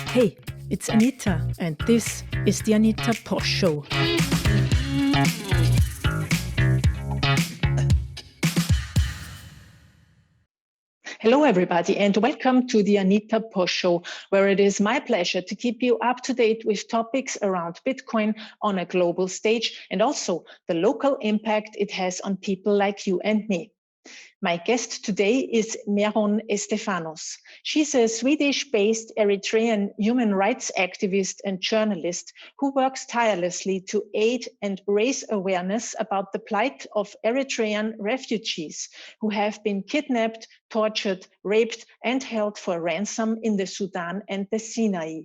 Hey, it's Anita, and this is the Anita Posh Show. Hello, everybody, and welcome to the Anita Posh Show, where it is my pleasure to keep you up to date with topics around Bitcoin on a global stage and also the local impact it has on people like you and me. My guest today is Meron Estefanos. She's a Swedish-based Eritrean human rights activist and journalist who works tirelessly to aid and raise awareness about the plight of Eritrean refugees who have been kidnapped, tortured, raped, and held for ransom in the Sudan and the Sinai.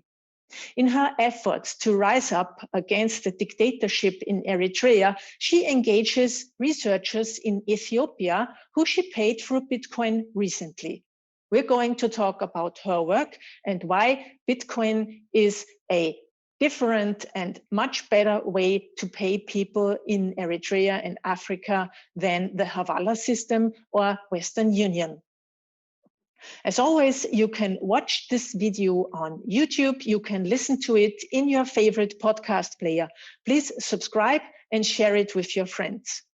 In her efforts to rise up against the dictatorship in Eritrea, she engages researchers in Ethiopia who she paid through Bitcoin recently. We're going to talk about her work and why Bitcoin is a different and much better way to pay people in Eritrea and Africa than the Hawala system or Western Union. As always, you can watch this video on YouTube. You can listen to it in your favorite podcast player. Please subscribe and share it with your friends.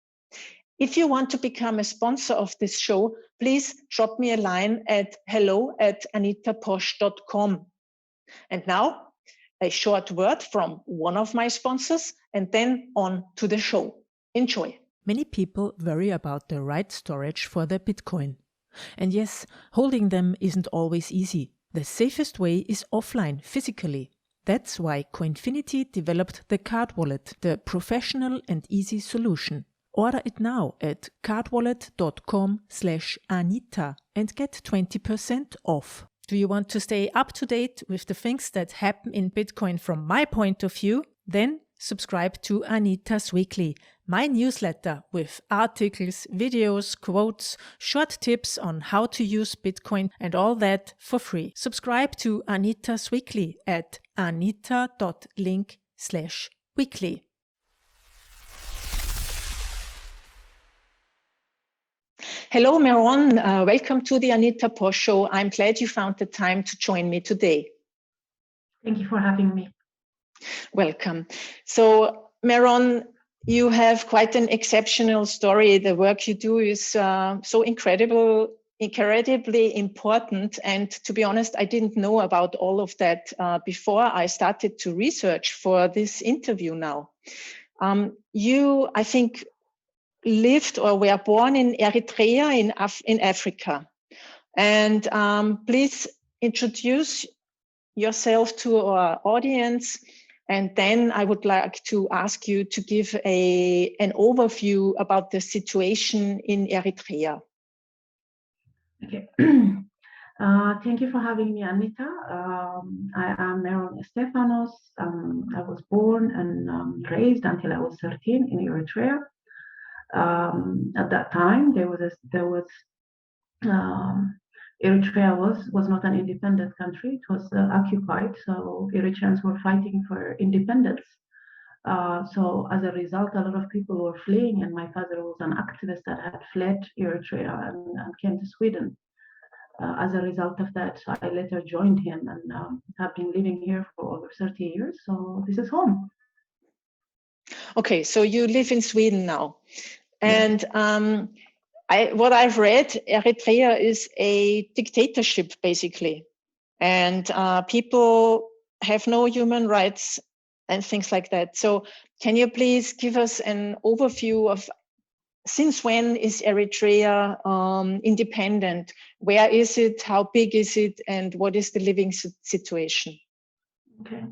If you want to become a sponsor of this show, please drop me a line at hello@anitaposh.com. And now, a short word from one of my sponsors, and then on to the show. Enjoy. Many people worry about the right storage for their Bitcoin. And yes, holding them isn't always easy. The safest way is offline, physically. That's why Coinfinity developed the card wallet, the professional and easy solution. Order it now at cardwallet.com/Anita and get 20% off. Do you want to stay up to date with the things that happen in Bitcoin from my point of view? Then subscribe to Anita's Weekly, my newsletter with articles, videos, quotes, short tips on how to use Bitcoin and all that for free. Subscribe to Anita's Weekly at anita.link/weekly. Hello, Meron. Welcome to the Anita Posh Show. I'm glad you found the time to join me today. Thank you for having me. Welcome. So, Meron, you have quite an exceptional story. The work you do is so incredibly important. And to be honest, I didn't know about all of that before I started to research for this interview now. You, I think, lived or were born in Eritrea in Africa. And please introduce yourself to our audience. And then I would like to ask you to give an overview about the situation in Eritrea. Okay. Thank you for having me, Anita. I am Meron Estefanos. I was born and raised until I was 13 in Eritrea. At that time, Eritrea was not an independent country. It was occupied, so Eritreans were fighting for independence. So as a result, a lot of people were fleeing, and my father was an activist that had fled Eritrea and came to Sweden. As a result of that, I later joined him and have been living here for over 30 years. So this is home. Okay, so you live in Sweden now. And what I've read, Eritrea is a dictatorship, basically. And people have no human rights and things like that. So can you please give us an overview of since when is Eritrea independent? Where is it? How big is it? And what is the living situation? Okay.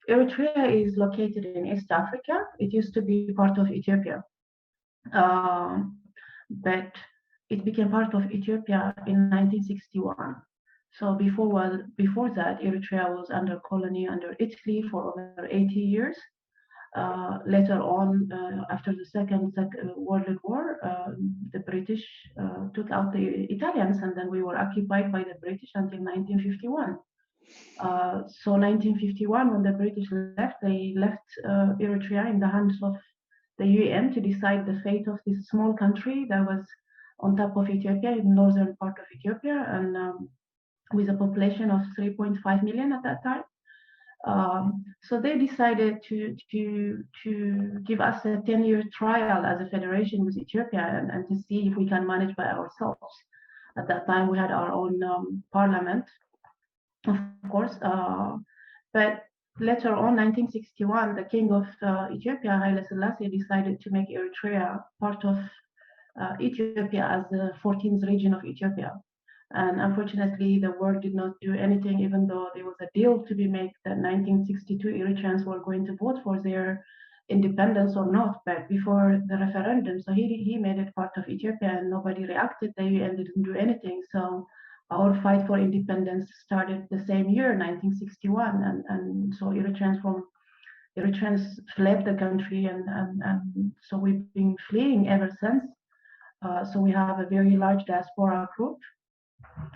Eritrea is located in East Africa. It used to be part of Ethiopia, but it became part of Ethiopia in 1961. So before that, Eritrea was under colony under Italy for over 80 years. Later on, after the Second World War, the British took out the Italians, and then we were occupied by the British until 1951. So 1951, when the British left, they left Eritrea in the hands of the UN to decide the fate of this small country that was on top of Ethiopia, in northern part of Ethiopia, and with a population of 3.5 million at that time. So they decided to give us a 10-year trial as a federation with Ethiopia and to see if we can manage by ourselves. At that time, we had our own parliament, of course, but later on, 1961, the king of Ethiopia, Haile decided to make Eritrea part of Ethiopia as the 14th region of Ethiopia. And unfortunately, the war did not do anything, even though there was a deal to be made that 1962 Eritreans were going to vote for their independence or not, but before the referendum. So he made it part of Ethiopia and nobody reacted. The UN didn't do anything. So our fight for independence started the same year, 1961. And so Eritreans fled the country and so we've been fleeing ever since. So we have a very large diaspora group,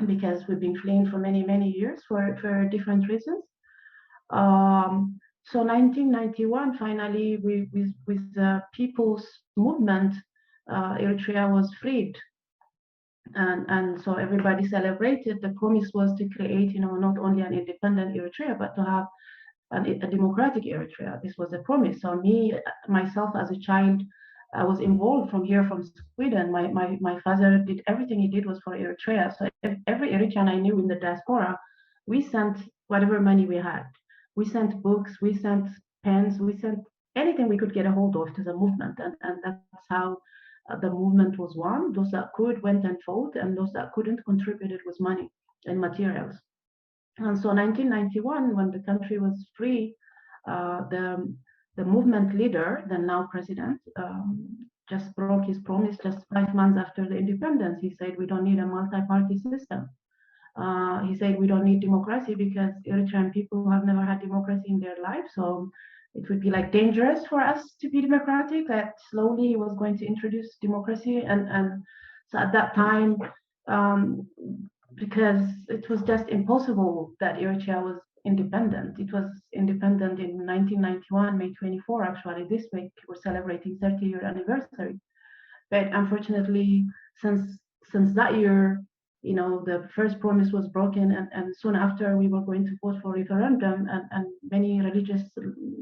because we've been fleeing for many, many years for different reasons. So 1991, finally, with the people's movement, Eritrea was freed. And so everybody celebrated. The promise was to create, not only an independent Eritrea, but to have a democratic Eritrea. This was a promise. So myself as a child, I was involved from Sweden. My father did everything he did was for Eritrea. So every Eritrean I knew in the diaspora, we sent whatever money we had. We sent books, we sent pens, we sent anything we could get a hold of to the movement. And that's how the movement was won. Those that could went and fought, and those that couldn't contributed with money and materials. And so 1991, when the country was free, the movement leader, the now president, just broke his promise just 5 months after the independence. He said, we don't need a multi-party system. He said, we don't need democracy because Eritrean people have never had democracy in their life. So it would be like dangerous for us to be democratic, that slowly he was going to introduce democracy. And so at that time, because it was just impossible that Eritrea was independent. It was independent in 1991, May 24, actually. This week, we're celebrating 30-year anniversary. But unfortunately, since that year, the first promise was broken, and soon after we were going to vote for referendum, and many religious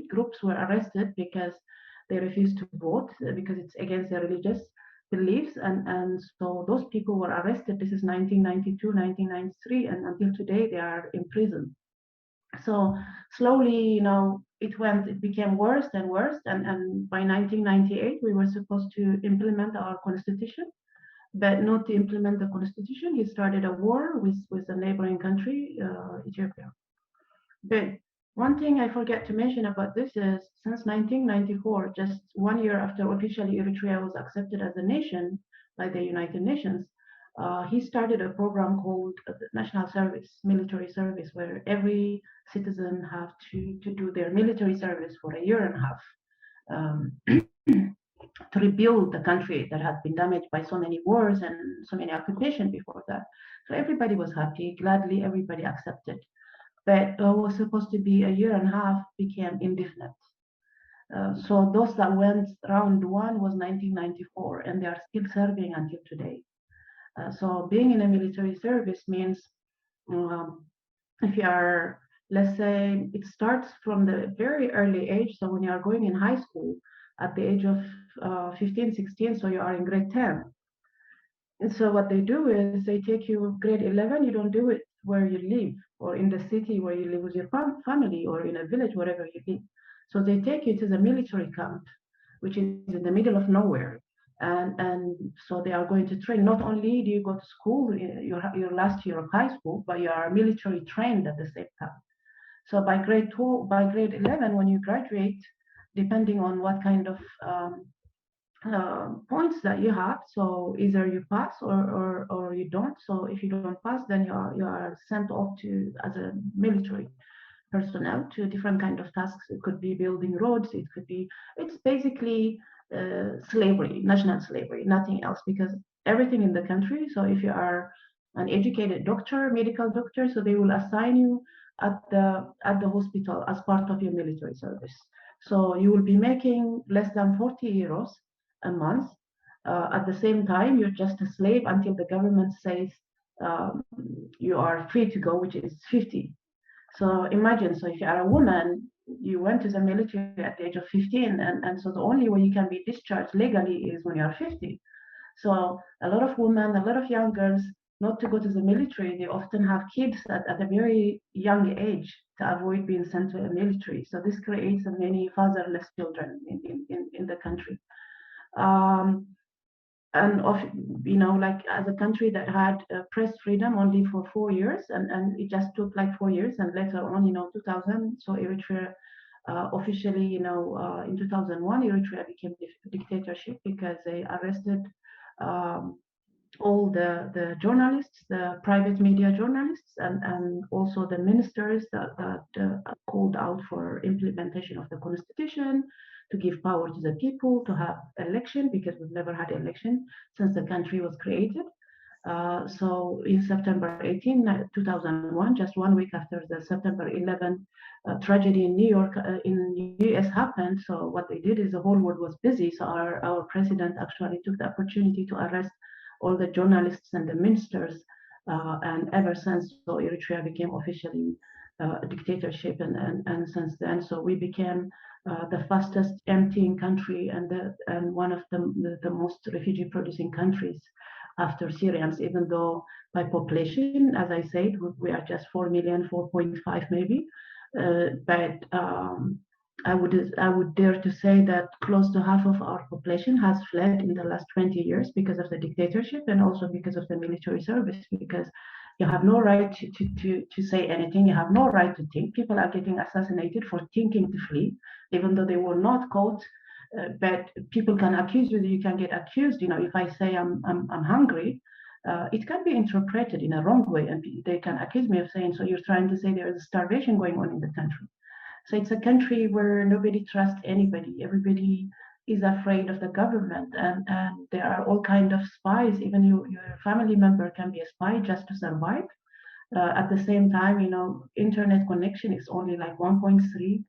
groups were arrested because they refused to vote because it's against their religious beliefs, and so those people were arrested. This is 1992, 1993, and until today they are in prison. So slowly, it became worse and worse, and by 1998 we were supposed to implement our constitution, but not to implement the constitution. He started a war with a neighboring country, Ethiopia. But one thing I forget to mention about this is, since 1994, just 1 year after officially Eritrea was accepted as a nation by the United Nations, he started a program called National Service, Military Service, where every citizen have to do their military service for a year and a half to rebuild the country that had been damaged by so many wars and so many occupations before that. So everybody was happy, gladly everybody accepted. But what was supposed to be a year and a half became indefinite. So those that went round one was 1994, and they are still serving until today. So being in a military service means if you are, let's say, it starts from the very early age. So when you are going in high school at the age of 15, 16, so you are in grade 10. And so what they do is they take you grade 11, you don't do it where you live, or in the city where you live with your family, or in a village, wherever you live. So they take you to the military camp, which is in the middle of nowhere. And so they are going to train. Not only do you go to school, your last year of high school, but you are military trained at the same time. So by grade 11, when you graduate, depending on what kind of points that you have, so either you pass or you don't. So if you don't pass, then you are sent off to as a military personnel to different kind of tasks. It could be building roads. It's basically slavery, national slavery, nothing else, because everything in the country. So if you are an educated doctor, medical doctor, so they will assign you at the hospital as part of your military service. So you will be making less than 40 euros a month, At the same time, you're just a slave until the government says you are free to go, which is 50. So imagine, so if you are a woman, you went to the military at the age of 15, and so the only way you can be discharged legally is when you are 50. So a lot of women, a lot of young girls, not to go to the military, they often have kids at a very young age to avoid being sent to the military. So this creates many fatherless children in the country. And of, like as a country that had press freedom only for 4 years, and it just took like 4 years, and later on, 2000, so Eritrea officially, in 2001, Eritrea became dictatorship because they arrested all the journalists, the private media journalists, and also the ministers that called out for implementation of the constitution, to give power to the people, to have election, because we've never had election since the country was created. So in September 18, 2001, just 1 week after the September 11 tragedy in New York, in US happened. So what they did is the whole world was busy. So our president actually took the opportunity to arrest all the journalists and the ministers. And ever since, so Eritrea became officially a dictatorship. And since then, so we became the fastest emptying country and one of the most refugee producing countries after Syrians, even though by population, as I said, we are just 4 million, 4.5 maybe. But I would dare to say that close to half of our population has fled in the last 20 years because of the dictatorship, and also because of the military service, because you have no right to say anything. You have no right to think. People are getting assassinated for thinking to flee, even though they were not caught. But people can accuse you. You can get accused. If I say I'm hungry, it can be interpreted in a wrong way, and they can accuse me of saying, so you're trying to say there is starvation going on in the country. So it's a country where nobody trusts anybody. Everybody is afraid of the government, and there are all kinds of spies. Even your family member can be a spy just to survive. At the same time, internet connection is only like 1.3%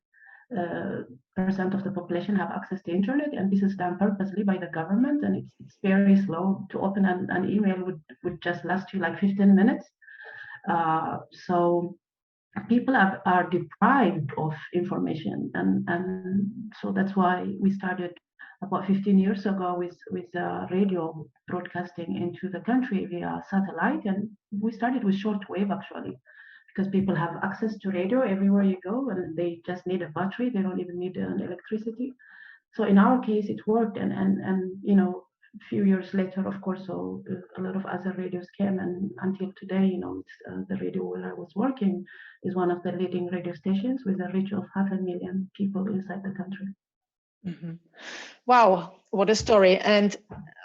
of the population have access to internet, and this is done purposely by the government, and it's very slow. To open an email would just last you like 15 minutes. So people are deprived of information, and so that's why we started about 15 years ago with radio broadcasting into the country via satellite. And we started with shortwave, actually, because people have access to radio everywhere you go, and they just need a battery. They don't even need electricity. So in our case, it worked, and a few years later, of course, so a lot of other radios came, and until today, the radio where I was working is one of the leading radio stations with a reach of 500,000 people inside the country. Mm-hmm. Wow, what a story! And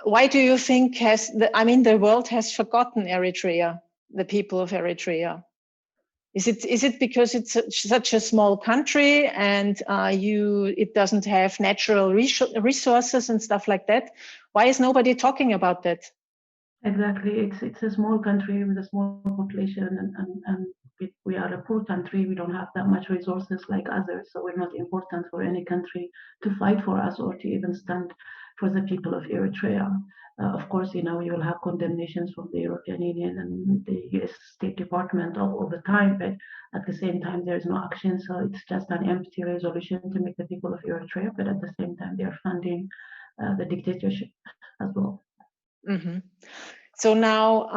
why do you think the world has forgotten Eritrea, the people of Eritrea? Is it because it's such a small country and it doesn't have natural resources and stuff like that? Why is nobody talking about that? Exactly, it's a small country with a small population, and we are a poor country. We don't have that much resources like others, so we're not important for any country to fight for us or to even stand for the people of Eritrea. Of course, you will have condemnations from the European Union and the US State Department all the time, but at the same time, there's no action. So it's just an empty resolution to make the people of Eritrea, but at the same time, they're funding the dictatorship as well. Mm-hmm. So now,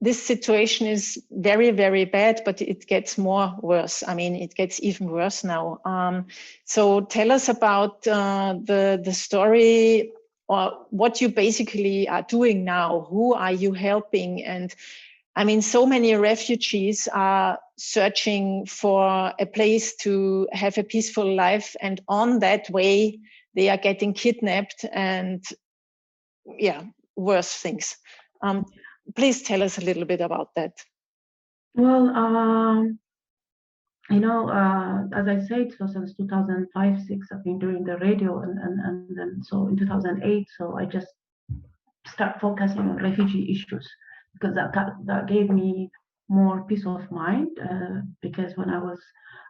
this situation is very, very bad, but it gets worse. It gets even worse now. So tell us about the story, or what you basically are doing now. Who are you helping? And so many refugees are searching for a place to have a peaceful life, and on that way, they are getting kidnapped and, worse things. Please tell us a little bit about that. Well, as I said, so since 2005-06, I've been doing the radio, and then so in 2008, so I just start focusing on refugee issues, because that gave me more peace of mind, because when I was,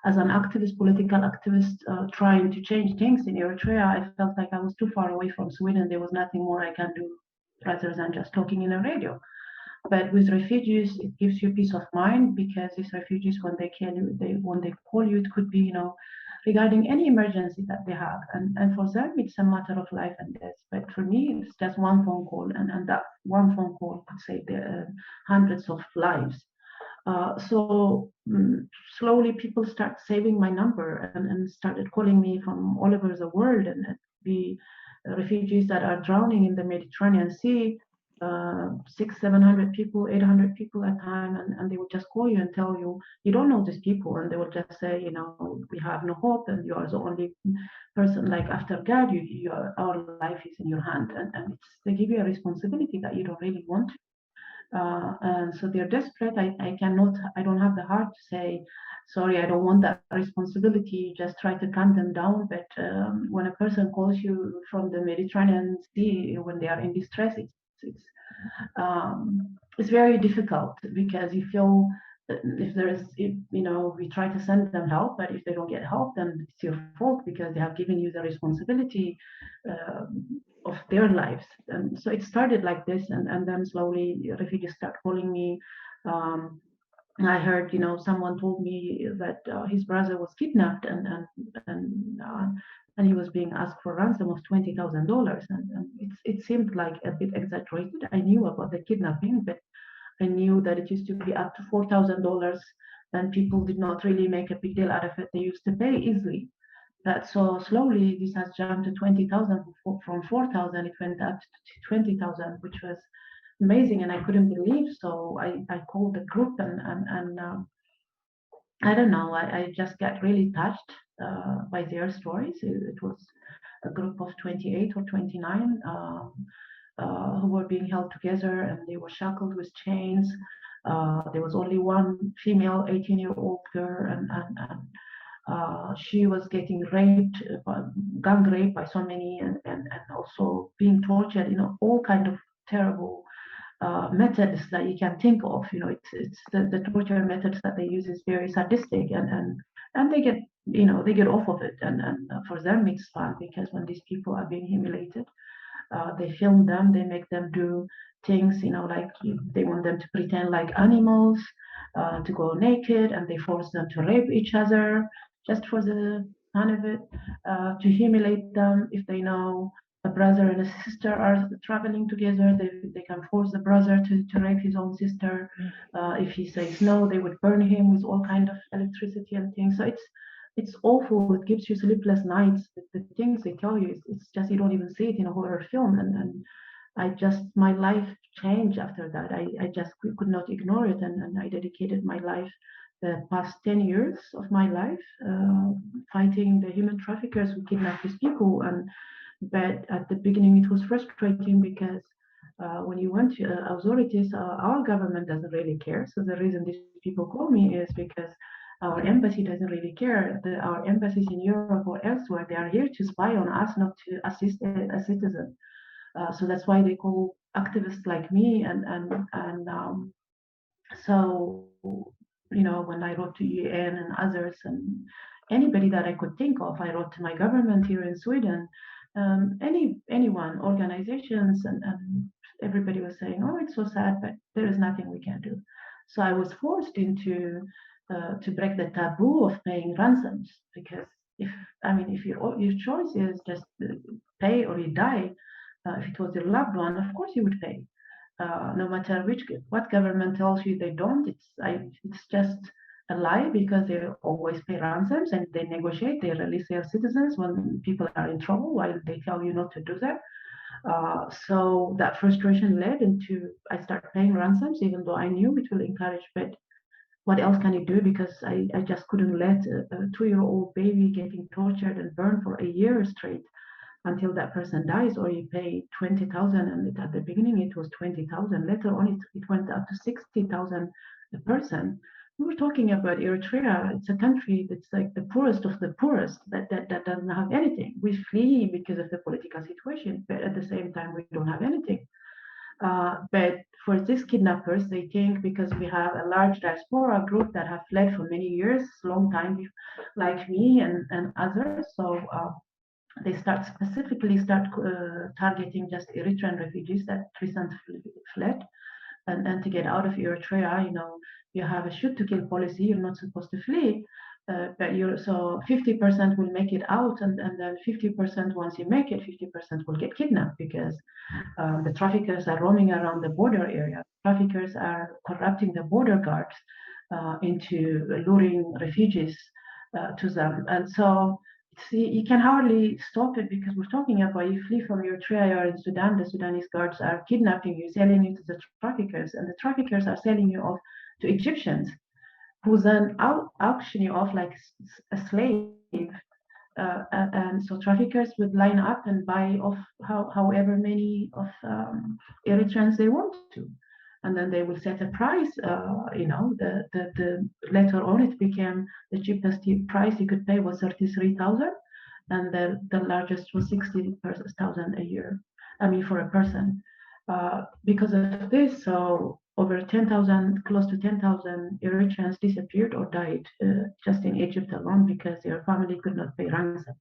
as an activist, political activist, trying to change things in Eritrea, I felt like I was too far away from Sweden. There was nothing more I can do rather than just talking in a radio. But with refugees, it gives you peace of mind, because these refugees, when they call you, it could be, regarding any emergency that they have, and for them it's a matter of life and death. But for me, it's just one phone call, and that one phone call could save the hundreds of lives. So slowly people start saving my number and started calling me from all over the world, and the refugees that are drowning in the Mediterranean Sea, 600-700 people, 800 people at a time, and they would just call you and tell you, you don't know these people, and they would just say, we have no hope, and you are the only person, like after God, our life is in your hand, and they give you a responsibility that you don't really want. And so they're desperate. I don't have the heart to say, sorry, I don't want that responsibility, just try to calm them down. But when a person calls you from the Mediterranean Sea, when they are in distress, it's very difficult, because you feel we try to send them help, but if they don't get help, then it's your fault, because they have given you the responsibility of their lives. And so it started like this, and then slowly refugees start calling me. I heard, someone told me that his brother was kidnapped, and he was being asked for a ransom of $20,000, and it seemed like a bit exaggerated. I knew about the kidnapping, but I knew that it used to be up to $4,000, and people did not really make a big deal out of it. They used to pay easily. But so slowly this has jumped to 20,000. From 4,000, it went up to 20,000, which was amazing, and I couldn't believe. So I called the group, and I don't know, I just got really touched by their stories. It was a group of 28 or 29 who were being held together, and they were shackled with chains. There was only one female 18-year-old girl, and she was getting raped, gang raped by so many, and also being tortured, all kind of terrible methods that you can think of. It's the torture methods that they use is very sadistic, and they get off of it, and for them it's fun, because when these people are being humiliated, they film them, they make them do things, like they want them to pretend like animals, to go naked, and they force them to rape each other just for the fun of it, to humiliate them. If they know a brother and a sister are traveling together, they can force the brother to rape his own sister. If he says no, they would burn him with all kind of electricity and things. So it's awful. It gives you sleepless nights. The things they tell you, it's just, you don't even see it in a horror film. And my life changed after that. I just could not ignore it, and I dedicated my life, the past 10 years of my life, fighting the human traffickers who kidnap these people. But at the beginning, it was frustrating, because when you went to authorities, our government doesn't really care. So the reason these people call me is because our embassy doesn't really care. Our embassies in Europe or elsewhere, they are here to spy on us, not to assist a citizen. So that's why they call activists like me. So when I wrote to UN and others, and anybody that I could think of, I wrote to my government here in Sweden. Anyone, organizations, and everybody was saying, oh, it's so sad, but there is nothing we can do. So I was forced into to break the taboo of paying ransoms, because if your choice is just pay or you die, if it was your loved one, of course you would pay, no matter what government tells you they don't. It's just a lie, because they always pay ransoms, and they negotiate, they release their citizens when people are in trouble, while they tell you not to do that. So that frustration led into, I started paying ransoms, even though I knew it will encourage, but what else can you do? Because I just couldn't let a 2-year-old baby getting tortured and burned for a year straight until that person dies, or you pay 20,000, and at the beginning it was 20,000. Later on, it went up to 60,000 a person. We were talking about Eritrea. It's a country that's like the poorest of the poorest, that doesn't have anything. We flee because of the political situation, but at the same time, we don't have anything. But for these kidnappers, they think because we have a large diaspora group that have fled for many years, long time, like me and others. So they specifically start targeting just Eritrean refugees that recently fled. And to get out of Eritrea, you have a shoot to kill policy. You're not supposed to flee, but you're so 50% will make it out, and then 50% once you make it, 50% will get kidnapped because the traffickers are roaming around the border area. Traffickers are corrupting the border guards into luring refugees to them, and so. See, you can hardly stop it because we're talking about you flee from Eritrea, you're in Sudan, the Sudanese guards are kidnapping you, selling you to the traffickers, and the traffickers are selling you off to Egyptians, who then auction you off like a slave. And so traffickers would line up and buy off however many of Eritreans they want to. And then they will set a price, the later on it became the cheapest price you could pay was 33,000, and the largest was 60,000 a year. I mean, for a person. Because of this, so over 10,000, close to 10,000 Eritreans disappeared or died just in Egypt alone because their family could not pay ransom.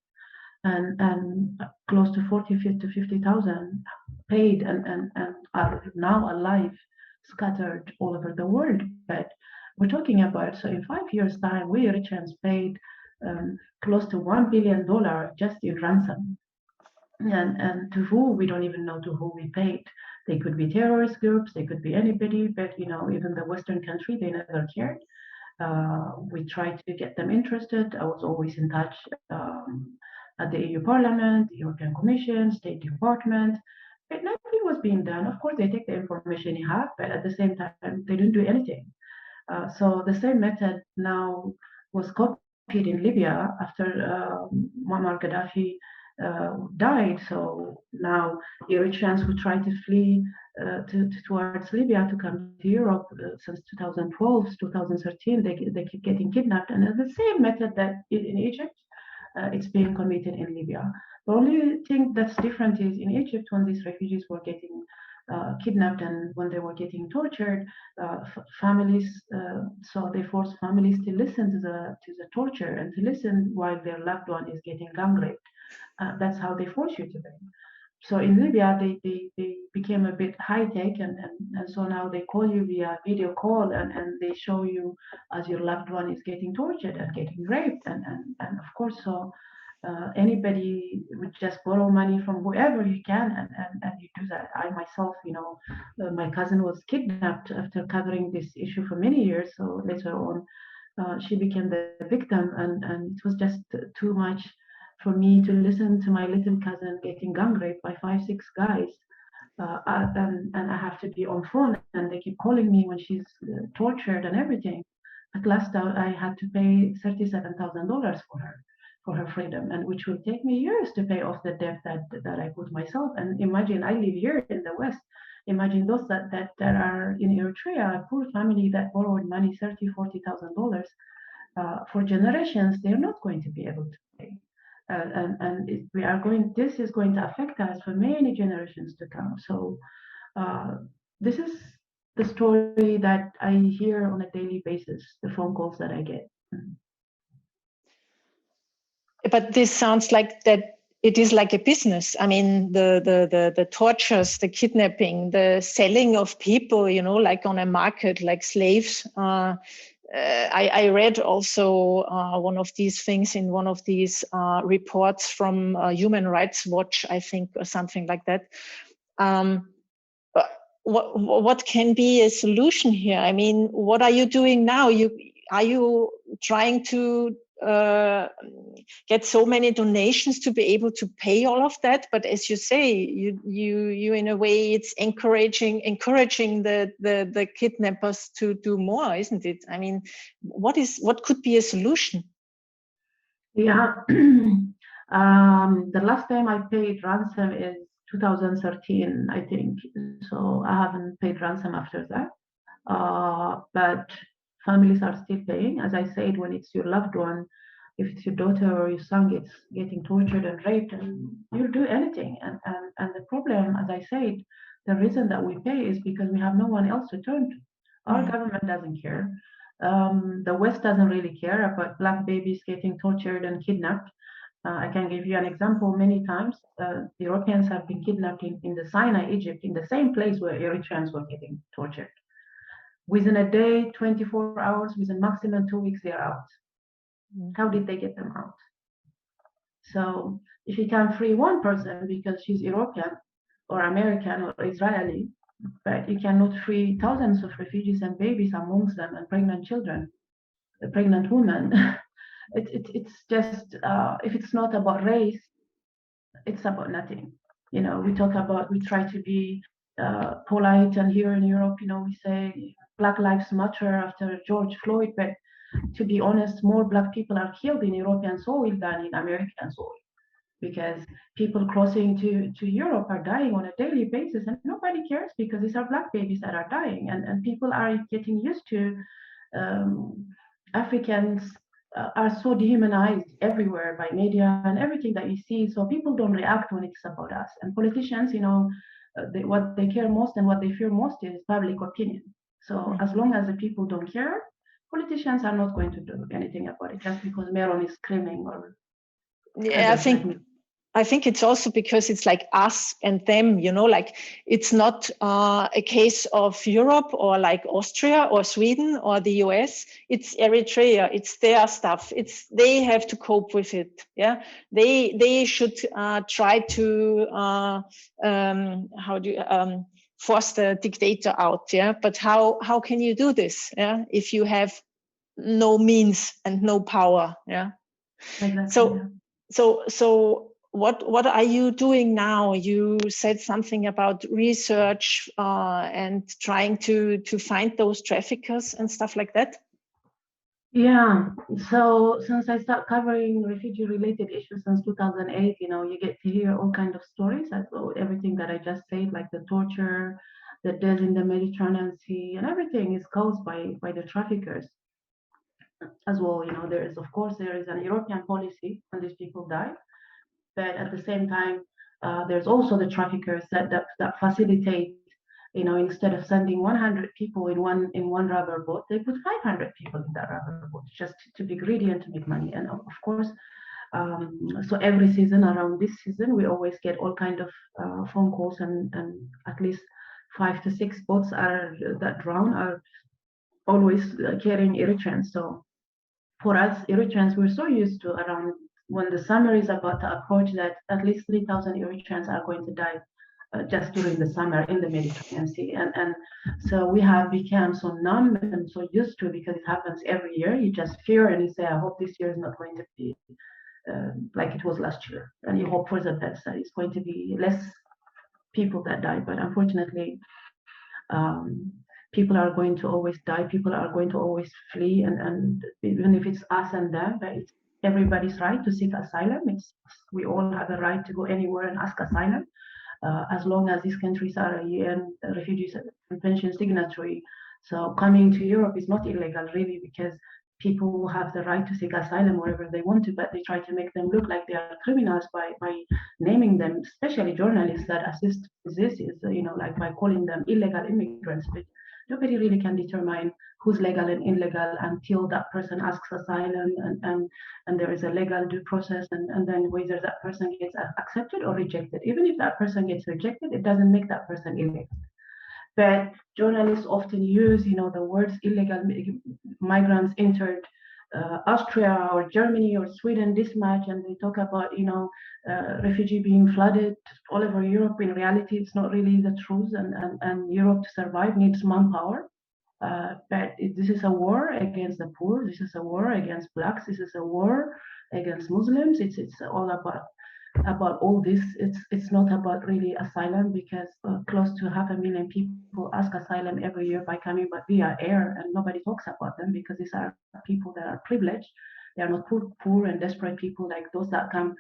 And close to 40 to 50,000 paid and are now alive, scattered all over the world. But we're talking about, so in 5 years' time, we Eritreans paid close to $1 billion just in ransom. And to who, we don't even know to who we paid. They could be terrorist groups, they could be anybody, but even the Western country, they never cared. We tried to get them interested. I was always in touch at the EU Parliament, the European Commission, State Department, but nothing was being done. Of course, they take the information you have, but at the same time, they didn't do anything. So the same method now was copied in Libya after Muammar Gaddafi died. So now Eritreans who try to flee towards Libya to come to Europe since 2012, 2013, they keep getting kidnapped. And the same method that in Egypt, it's being committed in Libya. The only thing that's different is in Egypt, when these refugees were getting kidnapped and when they were getting tortured, families, so they forced families to listen to the torture and to listen while their loved one is getting gang raped. That's how they force you to pay. So in Libya, they became a bit high tech, and so now they call you via video call, and they show you as your loved one is getting tortured and getting raped, and of course, so anybody would just borrow money from whoever you can, and you do that. I myself, my cousin was kidnapped after covering this issue for many years. So later on, she became the victim, and it was just too much for me to listen to my little cousin getting gang raped by 5-6 guys. And I have to be on phone, and they keep calling me when she's tortured and everything. At last, I had to pay $37,000 for her freedom, and which will take me years to pay off the debt that I put myself. And imagine, I live here in the West. Imagine those that are in Eritrea, a poor family that borrowed money, $30,000-$40,000 for generations. They're not going to be able to pay. This is going to affect us for many generations to come. So this is the story that I hear on a daily basis, the phone calls that I get. But this sounds like that it is like a business. I mean, the tortures, the kidnapping, the selling of people, like on a market, like slaves. I read also one of these things in one of these reports from Human Rights Watch, I think, or something like that. What can be a solution here? I mean, what are you doing now? Are you trying to get so many donations to be able to pay all of that? But as you say, you in a way, it's encouraging the kidnappers to do more, isn't it? I mean, what could be a solution? Yeah, the last time I paid ransom is 2013, I think. So I haven't paid ransom after that. But families are still paying. As I said, when it's your loved one, if it's your daughter or your son gets getting tortured and raped, and you'll do anything. And the problem, as I said, the reason that we pay is because we have no one else to turn to. Our government doesn't care. The West doesn't really care about Black babies getting tortured and kidnapped. I can give you an example. Many times, Europeans have been kidnapped in the Sinai, Egypt, in the same place where Eritreans were getting tortured. Within a day, 24 hours, within maximum 2 weeks, they're out. How did they get them out? So if you can free one person because she's European or American or Israeli, but you cannot free thousands of refugees and babies amongst them and pregnant children, pregnant women. It's just, if it's not about race, it's about nothing. You know, we try to be polite, and here in Europe, you know, we say Black Lives Matter after George Floyd, but to be honest, more Black people are killed in European soil than in American soil, because people crossing to Europe are dying on a daily basis, and nobody cares because these are Black babies that are dying, and people are getting used to Africans are so dehumanized everywhere by media and everything that you see. So people don't react when it's about us. And politicians, you know, what they care most and what they fear most is public opinion. So as long as the people don't care, politicians are not going to do anything about it just because Meron is screaming or. Yeah, I think it's also because it's like us and them, you know, like it's not a case of Europe or like Austria or Sweden or the US. It's Eritrea. It's their stuff. They have to cope with it. Yeah, they should try to force the dictator out. Yeah, but how can you do this? Yeah, if you have no means and no power. Yeah, exactly. So what are you doing now? You said something about research and trying to find those traffickers and stuff like that. Yeah, so since I started covering refugee-related issues since 2008, you know, you get to hear all kinds of stories, everything that I just said, like the torture, the death in the Mediterranean Sea, and everything is caused by the traffickers as well. You know, there is an European policy when these people die, but at the same time, there's also the traffickers that facilitate. You know, instead of sending 100 people in one rubber boat, they put 500 people in that rubber boat just to be greedy and to make money. And of course, so every season around this season, we always get all kind of phone calls, and at least 5 to 6 boats that drown are always carrying Eritreans. So for us Eritreans, we're so used to around when the summer is about to approach that at least 3,000 Eritreans are going to die just during the summer in the Mediterranean Sea. And so we have become so numb and so used to it because it happens every year. You just fear and you say, I hope this year is not going to be like it was last year. And you hope for the best, that it's going to be less people that die. But unfortunately, people are going to always die. People are going to always flee. And even if it's us and them, but it's everybody's right to seek asylum. We all have a right to go anywhere and ask asylum. As long as these countries are a UN Refugee Convention signatory. So coming to Europe is not illegal, really, because people have the right to seek asylum wherever they want to, but they try to make them look like they are criminals by naming them, especially journalists that assist this, is, you know, like by calling them illegal immigrants. But nobody really can determine who's legal and illegal until that person asks asylum and there is a legal due process, and then whether that person gets accepted or rejected. Even if that person gets rejected, it doesn't make that person illegal. But journalists often use, you know, the words illegal migrants entered Austria or Germany or Sweden this much, and they talk about, you know, refugee being flooded all over Europe. In reality, it's not really the truth, and Europe to survive needs manpower. But this is a war against the poor. This is a war against blacks. This is a war against Muslims. It's all about all this. It's not about really asylum, because close to 500,000 people ask asylum every year by coming via air, and nobody talks about them because these are people that are privileged. They are not poor and desperate people like those that come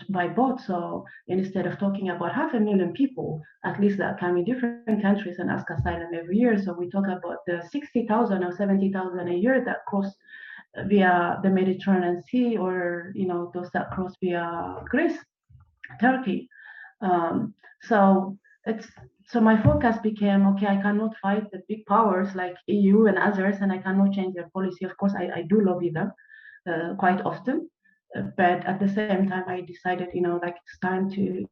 by boat. So instead of talking about 500,000 people, at least that come in different countries and ask asylum every year. So we talk about the 60,000 or 70,000 a year that cross via the Mediterranean Sea, or, you know, those that cross via Greece, Turkey. So So my focus became, okay, I cannot fight the big powers like EU and others, and I cannot change their policy. Of course, I do lobby them quite often, but at the same time, I decided, like it's time to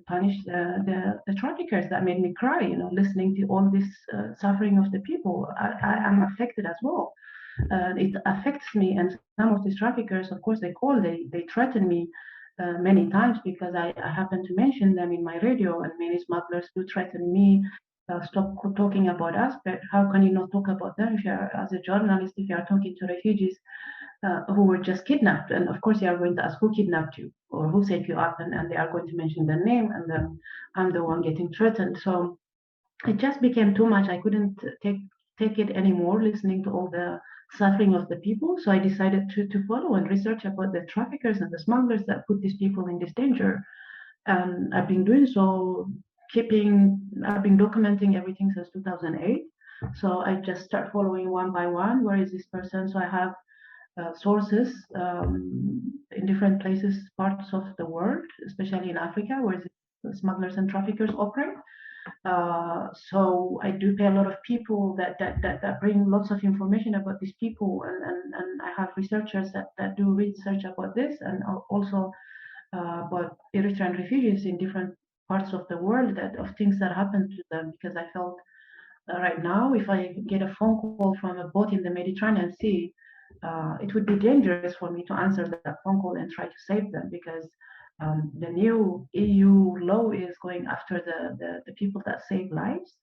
punish the traffickers that made me cry. Listening to all this suffering of the people, I am affected as well. It affects me, and some of these traffickers, of course, they threaten me many times because I happen to mention them in my radio, and many smugglers do threaten me. Stop talking about us, but how can you not talk about them if you are, as a journalist, if you are talking to refugees who were just kidnapped? And of course, you are going to ask who kidnapped you or who set you up, and they are going to mention their name, and then I'm the one getting threatened. So it just became too much. I couldn't take it anymore, listening to all the suffering of the people. So I decided to follow and research about the traffickers and the smugglers that put these people in this danger. And I've been doing so, I've been documenting everything since 2008. So I just start following one by one. Where is this person? So I have sources in different places, parts of the world, especially in Africa, where the smugglers and traffickers operate. So I do pay a lot of people that bring lots of information about these people, and I have researchers that do research about this, and also about Eritrean refugees in different parts of the world, of things that happen to them, because I felt right now, if I get a phone call from a boat in the Mediterranean Sea, it would be dangerous for me to answer that phone call and try to save them, because the new EU law is going after the people that save lives.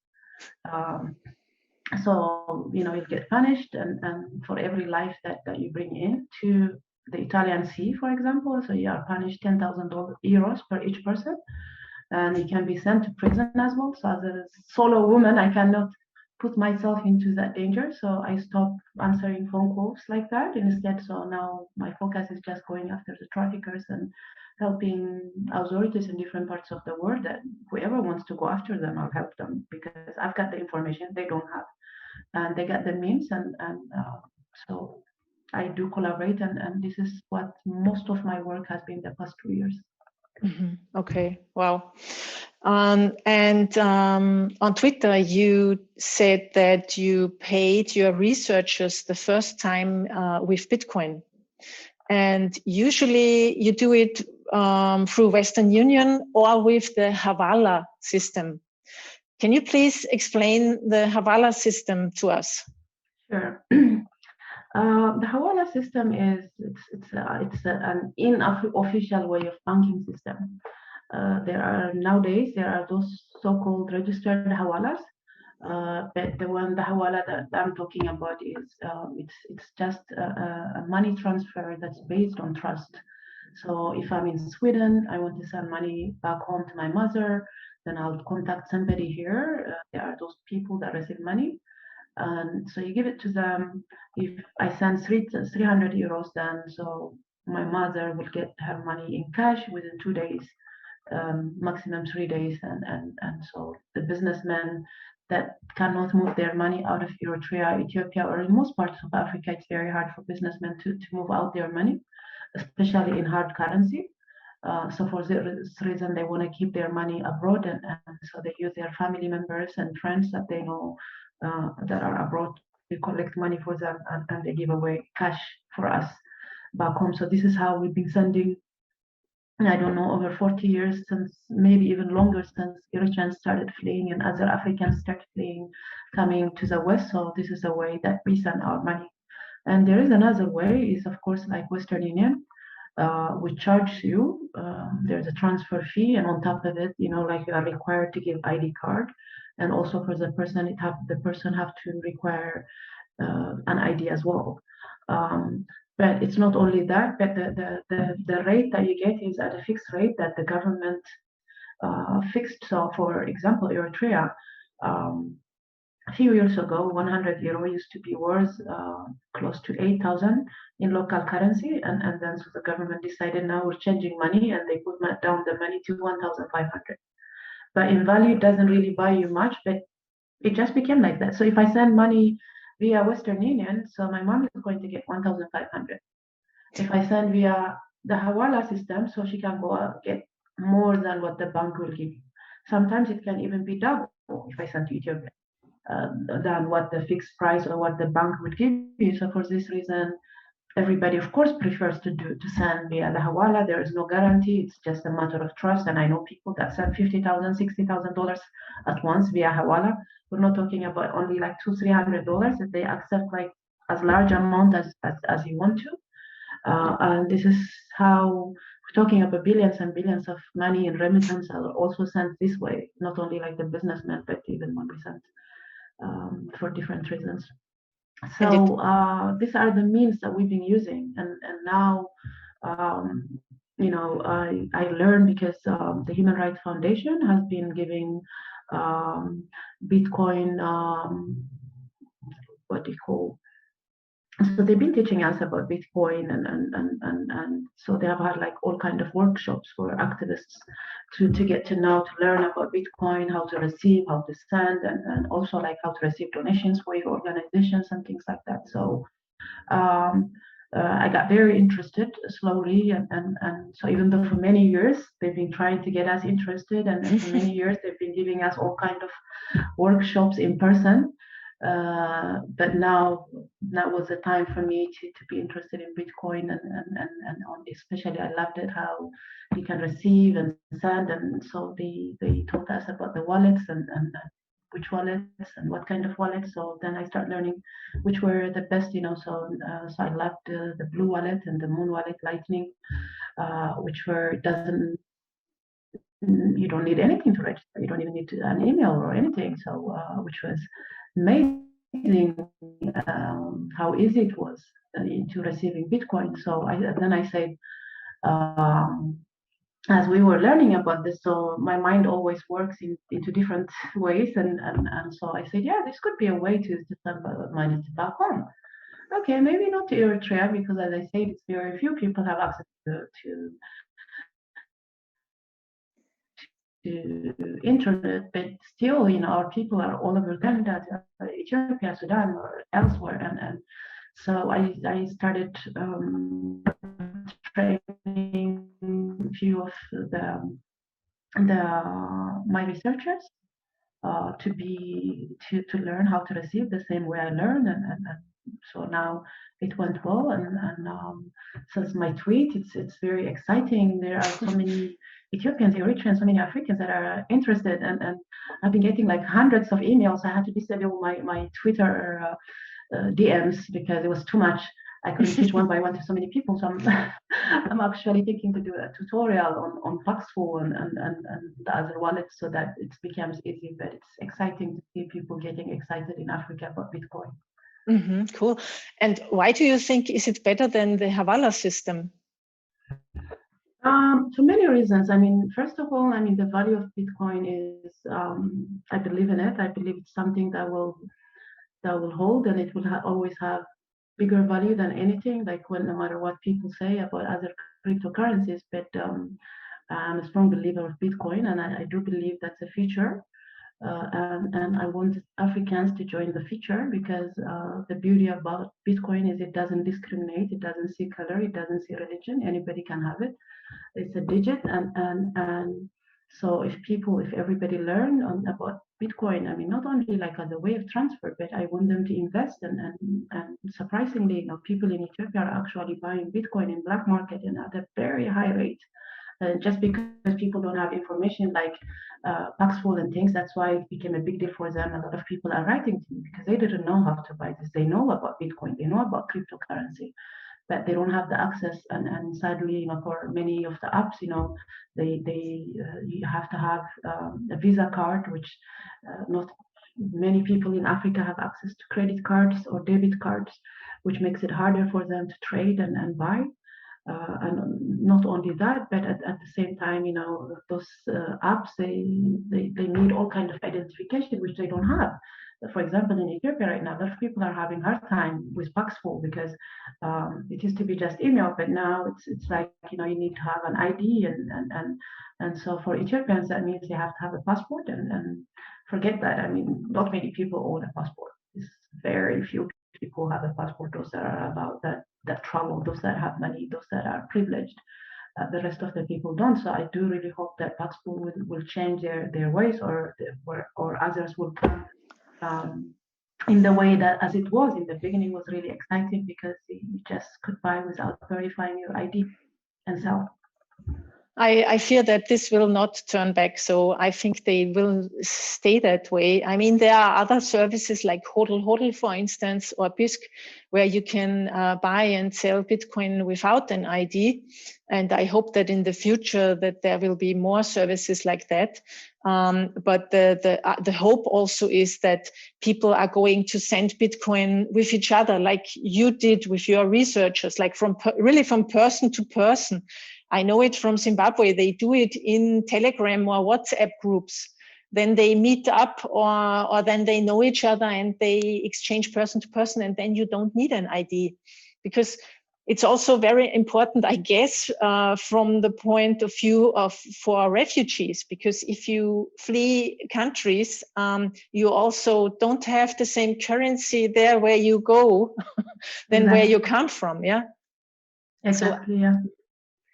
So you'll get punished, and for every life that you bring into the Italian Sea, for example, so you are punished 10,000 euros per each person, and you can be sent to prison as well. So as a solo woman, I cannot put myself into that danger. So I stopped answering phone calls like that instead. So now my focus is just going after the traffickers and helping authorities in different parts of the world, that whoever wants to go after them, I'll help them, because I've got the information they don't have, and they got the means, and so I do collaborate, and this is what most of my work has been the past 2 years. Okay, wow. And on Twitter, you said that you paid your researchers the first time with Bitcoin. And usually you do it through Western Union or with the Hawala system. Can you please explain the Hawala system to us? Sure. The Hawala system is an unofficial way of banking system. Nowadays there are those so-called registered Hawalas, but the Hawala that I'm talking about is it's just a money transfer that's based on trust. So if I'm in Sweden, I want to send money back home to my mother, then I'll contact somebody here. There are those people that receive money. And so you give it to them. If I send 300 euros, then so my mother will get her money in cash within 2 days, maximum 3 days. And so the businessmen that cannot move their money out of Eritrea, Ethiopia, or in most parts of Africa, it's very hard for businessmen to move out their money, especially in hard currency. So for this reason, they want to keep their money abroad, and so they use their family members and friends that they know that are abroad to collect money for them, and they give away cash for us back home. So this is how we've been sending, I don't know, over 40 years, since maybe even longer, since Eritreans started fleeing and other Africans started fleeing, coming to the West. So this is a way that we send our money. And there is another way, is of course like Western Union, which charge you. There's a transfer fee, and on top of it, like you are required to give ID card, and also for the person, the person have to require an ID as well. But it's not only that, but the rate that you get is at a fixed rate that the government fixed. So for example, Eritrea, a few years ago, 100 euro used to be worth close to 8,000 in local currency, and then so the government decided now we're changing money, and they put down the money to 1,500. But in value, it doesn't really buy you much, but it just became like that. So if I send money via Western Union, so my mom is going to get 1,500. If I send via the Hawala system, so she can go get more than what the bank will give. Sometimes it can even be double if I send to Ethiopia than what the fixed price or what the bank would give you. So for this reason, everybody, of course, prefers to send via the Hawala. There is no guarantee. It's just a matter of trust. And I know people that send $50,000, $60,000 at once via Hawala. We're not talking about only like $200, $300 if they accept like as large amount as you want to. And this is how we're talking about billions and billions of money in remittance are also sent this way, not only like the businessmen, but even when we send for different reasons. So these are the means that we've been using, and now I learned because the Human Rights Foundation has been giving Bitcoin what do you call. So they've been teaching us about Bitcoin, and so they have had like all kind of workshops for activists to get to know, to learn about Bitcoin, how to receive, how to send, and also like how to receive donations for your organizations and things like that. So I got very interested slowly, and so even though for many years they've been trying to get us interested, and for many years they've been giving us all kind of workshops in person. But now was the time for me to be interested in Bitcoin, and especially I loved it how you can receive and send, and so they taught us about the wallets and which wallets and what kind of wallets. So then I started learning which were the best, so I loved the Blue wallet and the Moon wallet Lightning, which doesn't, you don't need anything to register. You don't even need an email or anything. So which was amazing how easy it was into receiving Bitcoin. So then I said, as we were learning about this, so my mind always works into different ways, and so I said, yeah, this could be a way to send money back home. Okay, maybe not to Eritrea, because as I said, it's very few people have access to internet, but still, our people are all over Canada, Ethiopia, Sudan, or elsewhere, and so I started training a few of my researchers to learn how to receive the same way I learned, and so now it went well, and since my tweet, it's very exciting. There are so many Ethiopians, Eritreans, so many Africans that are interested, and I've been getting like hundreds of emails. I had to disable my Twitter DMs because it was too much. I couldn't teach one by one to so many people. So I'm actually thinking to do a tutorial on Paxful and the other wallets, so that it becomes easy. But it's exciting to see people getting excited in Africa about Bitcoin. Cool. And why do you think is it better than the Hawala system? For many reasons. I mean, first of all, the value of Bitcoin is, I believe in it. I believe it's something that will hold, and it will always have bigger value than anything, like no matter what people say about other cryptocurrencies. But I'm a strong believer of Bitcoin, and I do believe that's a future. And I want Africans to join the future, because the beauty about Bitcoin is it doesn't discriminate, it doesn't see color, it doesn't see religion. Anybody can have it. It's a digit, and so if everybody learn about Bitcoin, not only like as a way of transfer, but I want them to invest, and surprisingly, people in Ethiopia are actually buying Bitcoin in black market and at a very high rate. Just because people don't have information like Paxful and things, that's why it became a big deal for them. A lot of people are writing to me because they didn't know how to buy this. They know about Bitcoin, they know about cryptocurrency, but they don't have the access. And sadly, for many of the apps, you have to have a Visa card, which not many people in Africa have access to credit cards or debit cards, which makes it harder for them to trade and buy. And not only that, but at the same time, those apps, they need all kinds of identification, which they don't have. For example, in Ethiopia right now, a lot of people are having a hard time with Paxful, because it used to be just email, but now it's like, you need to have an ID, and so for Ethiopians, that means you have to have a passport, and forget that. Not many people own a passport. It's very few people have a passport. Those that are about that travel, those that have money, those that are privileged. the rest of the people don't. So I do really hope that Paxful will change their ways, or others will come in the way that as it was in the beginning was really exciting, because you just could buy without verifying your ID and sell. I fear that this will not turn back. So I think they will stay that way. I mean, there are other services like Hodl, for instance, or BISC, where you can buy and sell Bitcoin without an ID. And I hope that in the future that there will be more services like that. But the hope also is that people are going to send Bitcoin with each other, like you did with your researchers, like from person to person. I know it from Zimbabwe. They do it in Telegram or WhatsApp groups. Then they meet up, or then they know each other and they exchange person to person, and then you don't need an ID, because it's also very important, I guess, from the point of view for refugees, because if you flee countries, you also don't have the same currency there where you go than where you come from. Yeah. Exactly. Yeah.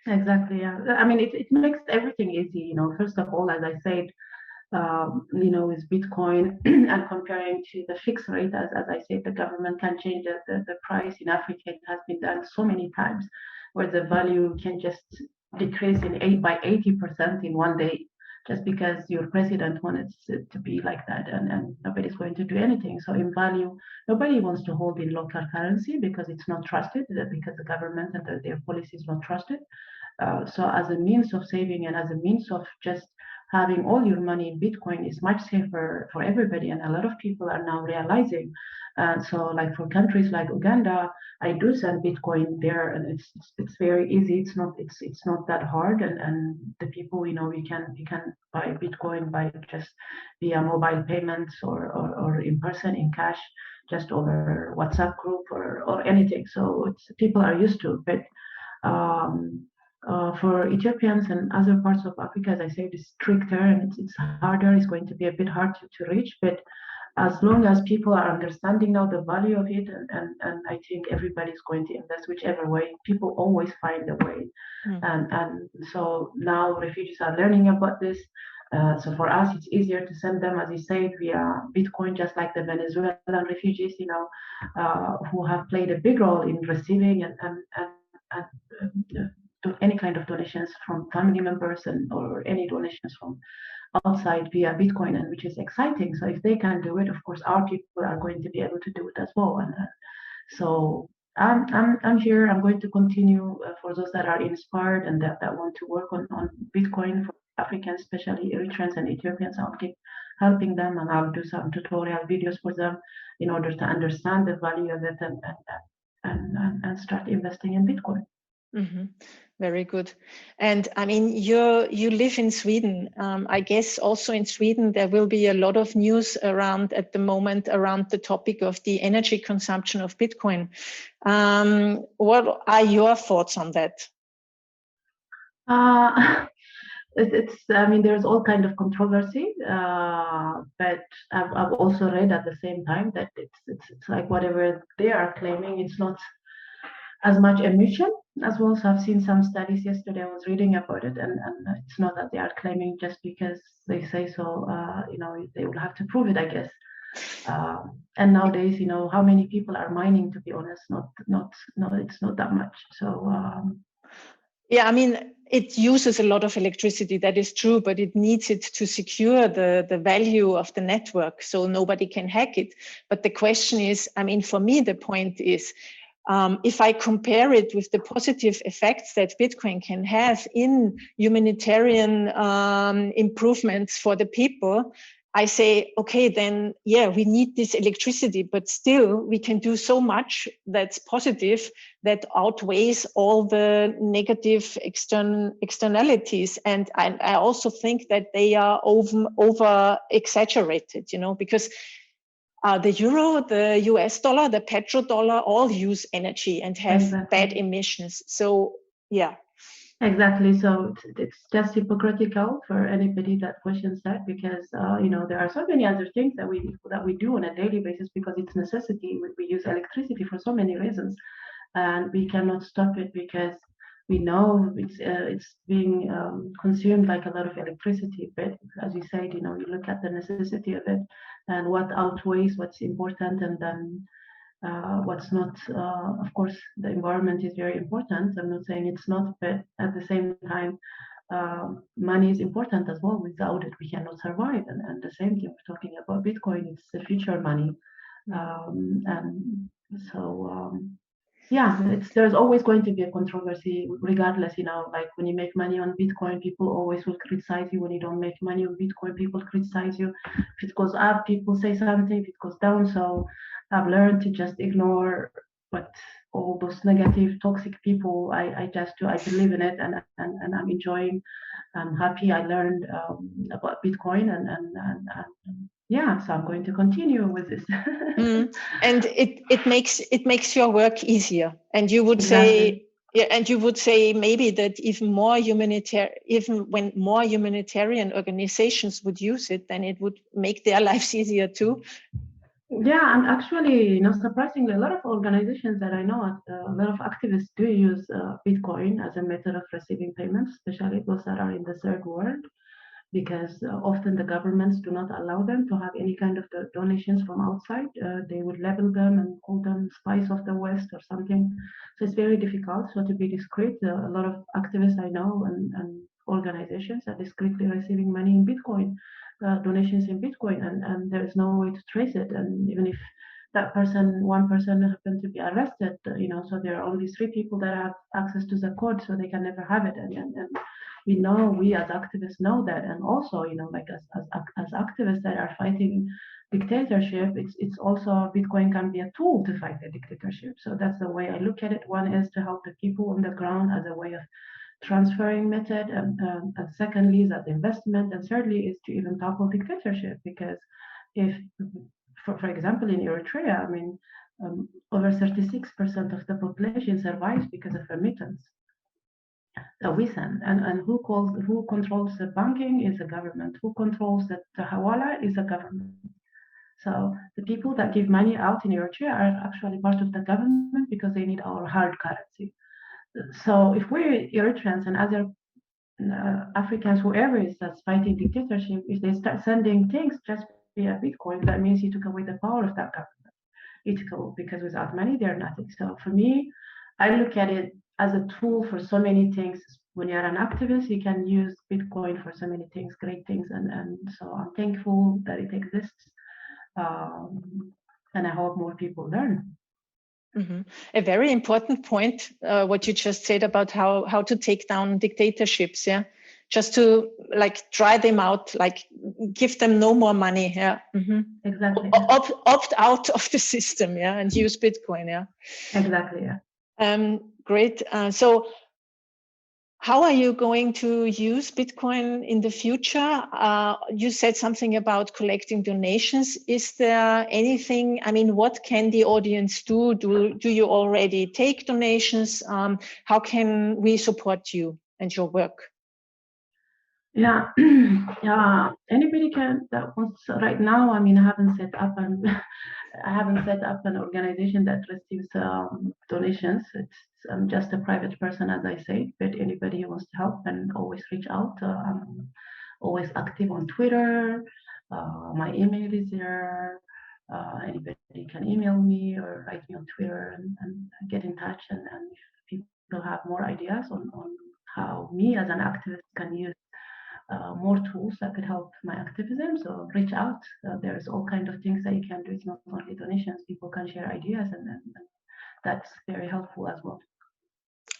Exactly. Yeah. I mean, it makes everything easy. First of all, as I said, with Bitcoin and comparing to the fixed rate, as I said, the government can change the price. In Africa, it has been done so many times, where the value can just decrease by 80% in one day, just because your president wanted it to be like that, and nobody's going to do anything. So in value, nobody wants to hold in local currency because it's not trusted, because the government and their policy is not trusted. So as a means of saving and as a means of just having all your money in Bitcoin is much safer for everybody, and a lot of people are now realizing. So, like for countries like Uganda, I do send Bitcoin there, and it's very easy. It's not that hard, and the people we can buy Bitcoin by just via mobile payments or in person in cash, just over WhatsApp group or anything. So people are used to it, but for Ethiopians and other parts of Africa, as I said, it's stricter and it's harder. It's going to be a bit hard to reach, but as long as people are understanding now the value of it, and I think everybody's going to invest whichever way. People always find a way, and so now refugees are learning about this. So for us, it's easier to send them, as you said, via Bitcoin, just like the Venezuelan refugees, who have played a big role in receiving and to any kind of donations from family members or any donations from outside via Bitcoin, and which is exciting. So if they can do it, of course, our people are going to be able to do it as well. And so I'm here. I'm going to continue for those that are inspired and that want to work on Bitcoin for Africans, especially Eritreans and Ethiopians. I'll keep helping them, and I'll do some tutorial videos for them in order to understand the value of it and start investing in Bitcoin. Mm-hmm. Very good. And I mean, you live in Sweden. I guess also in Sweden there will be a lot of news at the moment around the topic of the energy consumption of Bitcoin. What are your thoughts on that? I mean, there's all kind of controversy, but I've also read at the same time that it's like whatever they are claiming, it's not as much emission as well. So I've seen some studies yesterday. I was reading about it, and it's not that they are claiming just because they say so. They will have to prove it, I guess. And nowadays, how many people are mining? To be honest, it's not that much. So. Yeah, I mean, it uses a lot of electricity, that is true, but it needs it to secure the value of the network so nobody can hack it. But the question is, I mean, for me, the point is, if I compare it with the positive effects that Bitcoin can have in humanitarian improvements for the people, I say, okay, then, yeah, we need this electricity, but still we can do so much that's positive that outweighs all the negative externalities. And I also think that they are over exaggerated, because the euro, the US dollar, the petrodollar all use energy and have bad emissions. So, yeah. Exactly. So it's just hypocritical for anybody that questions that, because there are so many other things that we do on a daily basis because it's necessity. We use electricity for so many reasons, and we cannot stop it because we know it's being consumed like a lot of electricity. But as you said, you look at the necessity of it and what outweighs what's important, and then what's not. Of course, the environment is very important. I'm not saying it's not, but at the same time, money is important as well. Without it, we cannot survive. And the same thing, we're talking about Bitcoin. It's the future money, and so. Yeah, there's always going to be a controversy, regardless. Like when you make money on Bitcoin, people always will criticize you. When you don't make money on Bitcoin, people criticize you. If it goes up, people say something. If it goes down, so I've learned to just ignore what all those negative, toxic people. I believe in it, and I'm enjoying. I'm happy. I learned about Bitcoin, and yeah, so I'm going to continue with this. And it makes your work easier. And you would Exactly. say maybe that even when more humanitarian organizations would use it, then it would make their lives easier too. Yeah, and actually, surprisingly, a lot of organizations that I know, a lot of activists do use Bitcoin as a method of receiving payments, especially those that are in the third world, because often the governments do not allow them to have any kind of donations from outside. They would label them and call them spies of the West or something. So it's very difficult. So to be discreet, a lot of activists I know and organizations are discreetly receiving money in Bitcoin, donations in Bitcoin, and there is no way to trace it. And even if that one person happened to be arrested, so there are only 3 people that have access to the code, so they can never have it. And we as activists know that. And also, like as activists that are fighting dictatorship, it's also Bitcoin can be a tool to fight the dictatorship. So that's the way I look at it. One is to help the people on the ground as a way of transferring method, and secondly is as investment, and thirdly is to even topple dictatorship, because if for example in Eritrea, over 36% of the population survives because of remittance that we send, and who controls the banking is the government, who controls the Hawala is the government. So the people that give money out in Eritrea are actually part of the government because they need our hard currency. So if we're Eritreans and other Africans, whoever is that's fighting dictatorship, if they start sending things just via Bitcoin, that means you took away the power of that government. Because without money, they're nothing. So for me, I look at it as a tool for so many things. When you're an activist, you can use Bitcoin for so many things, great things. And so I'm thankful that it exists. And I hope more people learn. Mm-hmm. A very important point, what you just said about how to take down dictatorships, yeah, just to dry them out, give them no more money, yeah, mm-hmm. Exactly. Opt out of the system, yeah, and use Bitcoin, yeah. Exactly, yeah. Great. So how are you going to use Bitcoin in the future? You said something about collecting donations. Is there anything, what can the audience do? Do you already take donations? How can we support you and your work? Yeah, anybody can that wants right now. I haven't set up an organization that receives donations. I'm just a private person, as I say. But anybody who wants to help can always reach out. I'm always active on Twitter. My email is there. Anybody can email me or write me on Twitter and get in touch. And if people have more ideas on how me as an activist can use more tools that could help my activism, so reach out. There's all kinds of things that you can do. It's not only donations. People can share ideas, and that's very helpful as well.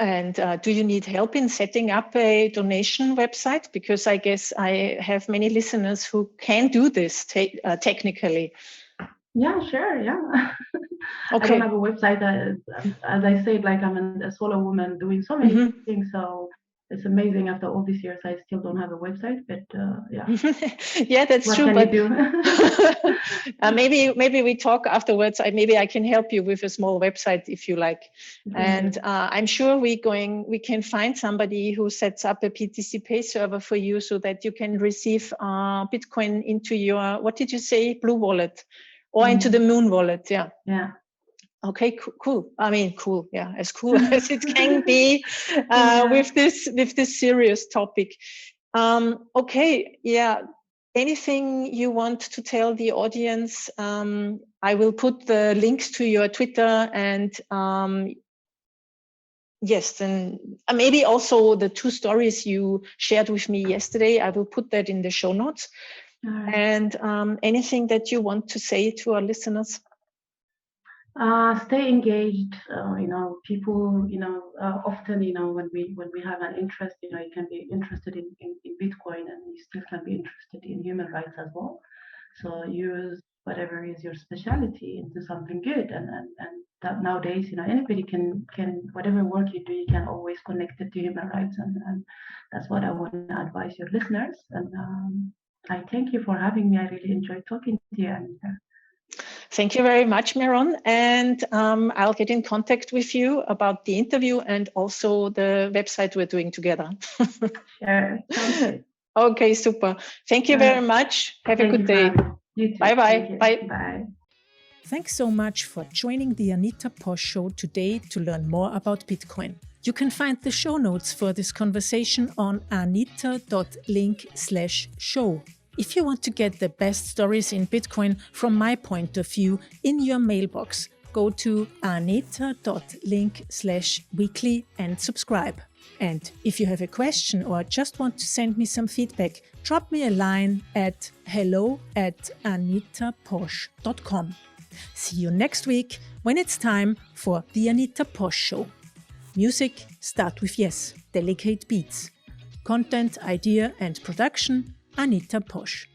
And do you need help in setting up a donation website? Because I guess I have many listeners who can do this technically. Yeah, sure. Yeah. Okay. I don't have a website. As I said, I'm a solo woman doing so many things. So it's amazing after all these years, I still don't have a website, but yeah. Yeah, that's what true. What can you do? Maybe we talk afterwards. Maybe I can help you with a small website if you like. And I'm sure we can find somebody who sets up a PTC server for you so that you can receive Bitcoin into your, what did you say, Blue Wallet or into the Moon Wallet? Yeah. Yeah. Okay, cool. I mean, cool. Yeah, as cool as it can be with this serious topic. Okay, yeah. Anything you want to tell the audience? I will put the links to your Twitter and yes, and maybe also the 2 stories you shared with me yesterday. I will put that in the show notes. Right. And anything that you want to say to our listeners? Stay engaged. People. Often, when we have an interest, you can be interested in Bitcoin, and you still can be interested in human rights as well. So use whatever is your specialty into something good, and that nowadays, anybody can whatever work you do, you can always connect it to human rights, and that's what I want to advise your listeners. And I thank you for having me. I really enjoyed talking to you, Anita. Thank you very much, Meron. And I'll get in contact with you about the interview and also the website we're doing together. Sure. Sounds good. Okay, super. Thank you very much. Have a good day. Bye-bye. Bye. Bye. Thanks so much for joining the Anita Posch Show today to learn more about Bitcoin. You can find the show notes for this conversation on anita.link/show. If you want to get the best stories in Bitcoin from my point of view in your mailbox, go to anita.link/weekly and subscribe. And if you have a question or just want to send me some feedback, drop me a line at hello@anitaposch.com. See you next week when it's time for the Anita Posch Show. Music, start with yes, delicate beats. Content, idea and production, Anita Posch.